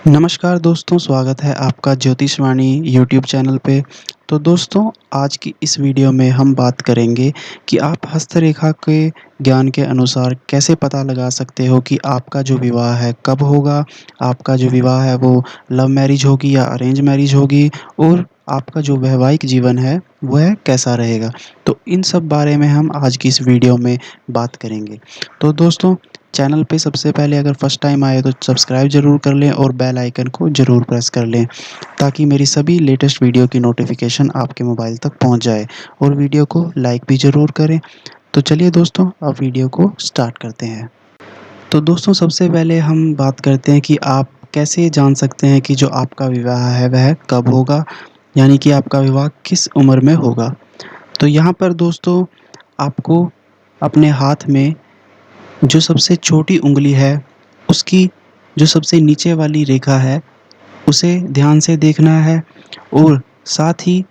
नमस्कार दोस्तों, स्वागत है आपका ज्योतिषवाणी यूट्यूब चैनल पे। तो दोस्तों, आज की इस वीडियो में हम बात करेंगे कि आप हस्तरेखा के ज्ञान के अनुसार कैसे पता लगा सकते हो कि आपका जो विवाह है कब होगा, आपका जो विवाह है वो लव मैरिज होगी या अरेंज मैरिज होगी और आपका जो वैवाहिक जीवन है वह कैसा रहेगा। तो इन सब बारे में हम आज की इस वीडियो में बात करेंगे। तो दोस्तों, चैनल पे सबसे पहले अगर फर्स्ट टाइम आए तो सब्सक्राइब ज़रूर कर लें और बेल आइकन को ज़रूर प्रेस कर लें ताकि मेरी सभी लेटेस्ट वीडियो की नोटिफिकेशन आपके मोबाइल तक पहुंच जाए और वीडियो को लाइक भी ज़रूर करें। तो चलिए दोस्तों, अब वीडियो को स्टार्ट करते हैं। तो दोस्तों, सबसे पहले हम बात करते हैं कि आप कैसे जान सकते हैं कि जो आपका विवाह है वह कब होगा, यानी कि आपका विवाह किस उम्र में होगा। तो यहाँ पर दोस्तों, आपको अपने हाथ में जो सबसे छोटी उँगली है, उसकी जो सबसे नीचे वाली रेखा है, उसे ध्यान से देखना है और साथ ही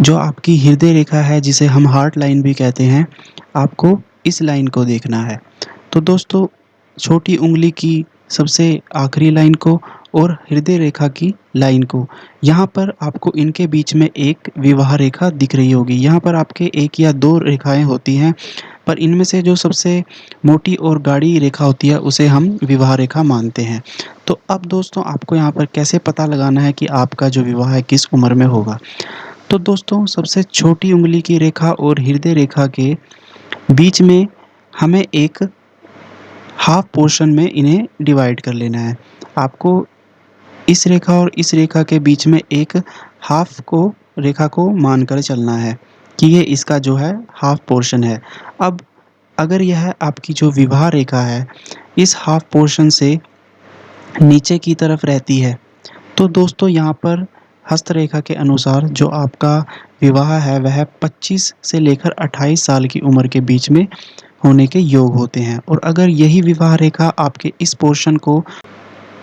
जो आपकी हृदय रेखा है, जिसे हम हार्ट लाइन भी कहते हैं, आपको इस लाइन को देखना है। तो दोस्तों, छोटी उँगली की सबसे आखिरी लाइन को और हृदय रेखा की लाइन को, यहाँ पर आपको इनके बीच में एक विवाह रेखा दिख रही होगी। यहाँ पर आपके 1 या 2 रेखाएँ होती हैं, पर इनमें से जो सबसे मोटी और गाढ़ी रेखा होती है, उसे हम विवाह रेखा मानते हैं। तो अब दोस्तों, आपको यहाँ पर कैसे पता लगाना है कि आपका जो विवाह है किस उम्र में होगा। तो दोस्तों, सबसे छोटी उँगली की रेखा और हृदय रेखा के बीच में हमें एक हाफ पोर्शन में इन्हें डिवाइड कर लेना है। आपको इस रेखा और इस रेखा के बीच में एक हाफ को रेखा को मानकर चलना है कि ये इसका जो है हाफ पोर्शन है। अब अगर यह आपकी जो विवाह रेखा है, इस हाफ पोर्शन से नीचे की तरफ रहती है, तो दोस्तों यहाँ पर हस्तरेखा के अनुसार जो आपका विवाह है वह 25 से लेकर 28 साल की उम्र के बीच में होने के योग होते हैं। और अगर यही विवाह रेखा आपके इस पोर्शन को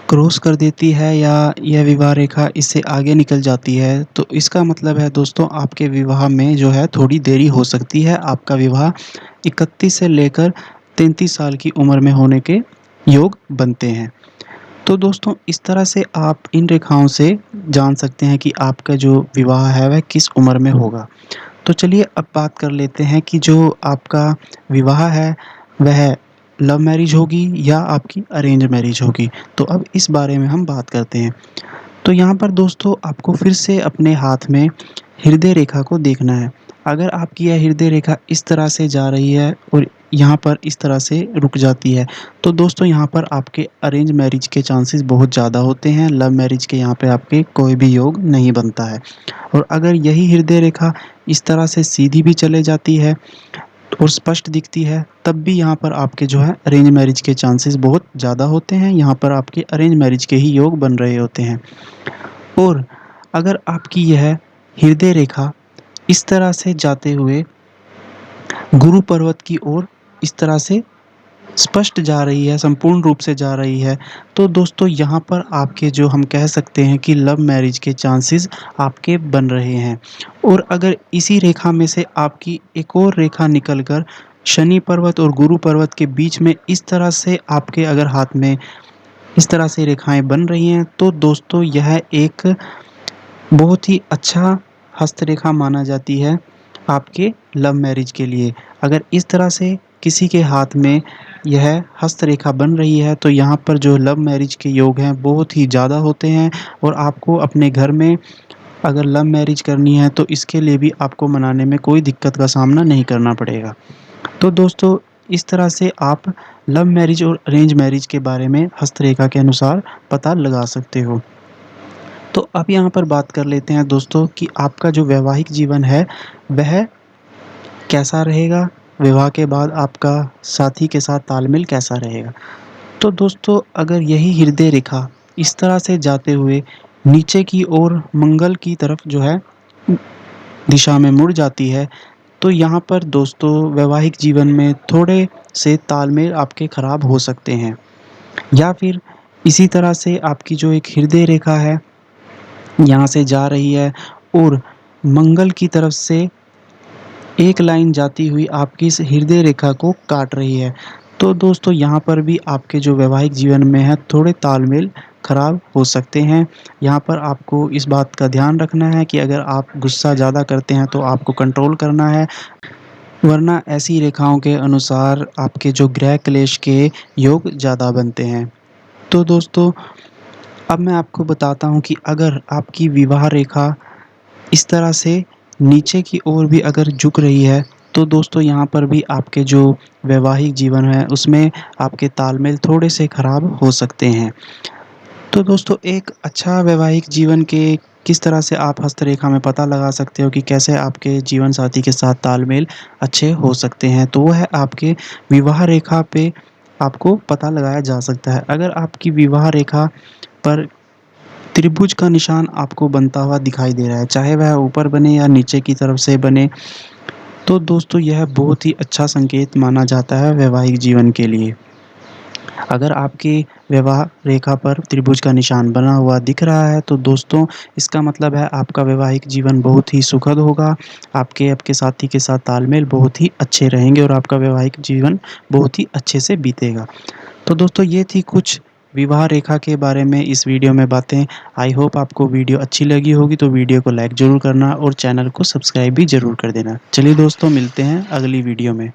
क्रॉस कर देती है या यह विवाह रेखा इससे आगे निकल जाती है, तो इसका मतलब है दोस्तों, आपके विवाह में जो है थोड़ी देरी हो सकती है। आपका विवाह 31 से लेकर 33 साल की उम्र में होने के योग बनते हैं। तो दोस्तों, इस तरह से आप इन रेखाओं से जान सकते हैं कि आपका जो विवाह है वह किस उम्र में होगा। तो चलिए अब बात कर लेते हैं कि जो आपका विवाह है वह लव मैरिज होगी या आपकी अरेंज मैरिज होगी। तो अब इस बारे में हम बात करते हैं। तो यहाँ पर दोस्तों, आपको फिर से अपने हाथ में हृदय रेखा को देखना है। अगर आपकी यह हृदय रेखा इस तरह से जा रही है और यहाँ पर इस तरह से रुक जाती है, तो दोस्तों यहाँ पर आपके अरेंज मैरिज के चांसेस बहुत ज़्यादा होते हैं। लव मैरिज के यहाँ पे आपके कोई भी योग नहीं बनता है। और अगर यही हृदय रेखा इस तरह से सीधी भी चले जाती है और स्पष्ट दिखती है, तब भी यहाँ पर आपके जो है अरेंज मैरिज के चांसेस बहुत ज़्यादा होते हैं। यहाँ पर आपके अरेंज मैरिज के ही योग बन रहे होते हैं। और अगर आपकी यह हृदय रेखा इस तरह से जाते हुए गुरु पर्वत की ओर इस तरह से स्पष्ट जा रही है, संपूर्ण रूप से जा रही है, तो दोस्तों यहाँ पर आपके जो हम कह सकते हैं कि लव मैरिज के चांसेस आपके बन रहे हैं। और अगर इसी रेखा में से आपकी एक और रेखा निकलकर शनि पर्वत और गुरु पर्वत के बीच में इस तरह से आपके अगर हाथ में इस तरह से रेखाएं बन रही हैं, तो दोस्तों यह एक बहुत ही अच्छा हस्तरेखा माना जाती है आपके लव मैरिज के लिए। अगर इस तरह से किसी के हाथ में यह हस्तरेखा बन रही है, तो यहाँ पर जो लव मैरिज के योग हैं बहुत ही ज़्यादा होते हैं और आपको अपने घर में अगर लव मैरिज करनी है तो इसके लिए भी आपको मनाने में कोई दिक्कत का सामना नहीं करना पड़ेगा। तो दोस्तों, इस तरह से आप लव मैरिज और अरेंज मैरिज के बारे में हस्तरेखा के अनुसार पता लगा सकते हो। तो अब यहाँ पर बात कर लेते हैं दोस्तों कि आपका जो वैवाहिक जीवन है वह कैसा रहेगा, विवाह के बाद आपका साथी के साथ तालमेल कैसा रहेगा। तो दोस्तों, अगर यही हृदय रेखा इस तरह से जाते हुए नीचे की ओर मंगल की तरफ जो है दिशा में मुड़ जाती है, तो यहाँ पर दोस्तों वैवाहिक जीवन में थोड़े से तालमेल आपके खराब हो सकते हैं। या फिर इसी तरह से आपकी जो एक हृदय रेखा है यहाँ से जा रही है और मंगल की तरफ से एक लाइन जाती हुई आपकी इस हृदय रेखा को काट रही है, तो दोस्तों यहाँ पर भी आपके जो वैवाहिक जीवन में है थोड़े तालमेल ख़राब हो सकते हैं। यहाँ पर आपको इस बात का ध्यान रखना है कि अगर आप गुस्सा ज़्यादा करते हैं तो आपको कंट्रोल करना है, वरना ऐसी रेखाओं के अनुसार आपके जो गृह क्लेश के योग ज़्यादा बनते हैं। तो दोस्तों, अब मैं आपको बताता हूँ कि अगर आपकी विवाह रेखा इस तरह से नीचे की ओर भी अगर झुक रही है, तो दोस्तों यहाँ पर भी आपके जो वैवाहिक जीवन है, उसमें आपके तालमेल थोड़े-से खराब हो सकते हैं। तो दोस्तों, एक अच्छा वैवाहिक जीवन के किस तरह से आप हस्तरेखा में पता लगा सकते हो कि कैसे आपके जीवन साथी के साथ तालमेल अच्छे हो सकते हैं, तो वो है आपके विवाह रेखा पे आपको पता लगाया जा सकता है। अगर आपकी विवाह रेखा पर त्रिभुज का निशान आपको बनता हुआ दिखाई दे रहा है, चाहे वह ऊपर बने या नीचे की तरफ से बने, तो दोस्तों यह बहुत ही अच्छा संकेत माना जाता है वैवाहिक जीवन के लिए। अगर आपकी विवाह रेखा पर त्रिभुज का निशान बना हुआ दिख रहा है, तो दोस्तों इसका मतलब है आपका वैवाहिक जीवन बहुत ही सुखद होगा, आपके साथी के साथ तालमेल बहुत ही अच्छे रहेंगे और आपका वैवाहिक जीवन बहुत ही अच्छे से बीतेगा। तो दोस्तों, ये थी कुछ विवाह रेखा के बारे में इस वीडियो में बातें। आई होप आपको वीडियो अच्छी लगी होगी, तो वीडियो को लाइक ज़रूर करना और चैनल को सब्सक्राइब भी ज़रूर कर देना। चलिए दोस्तों, मिलते हैं अगली वीडियो में।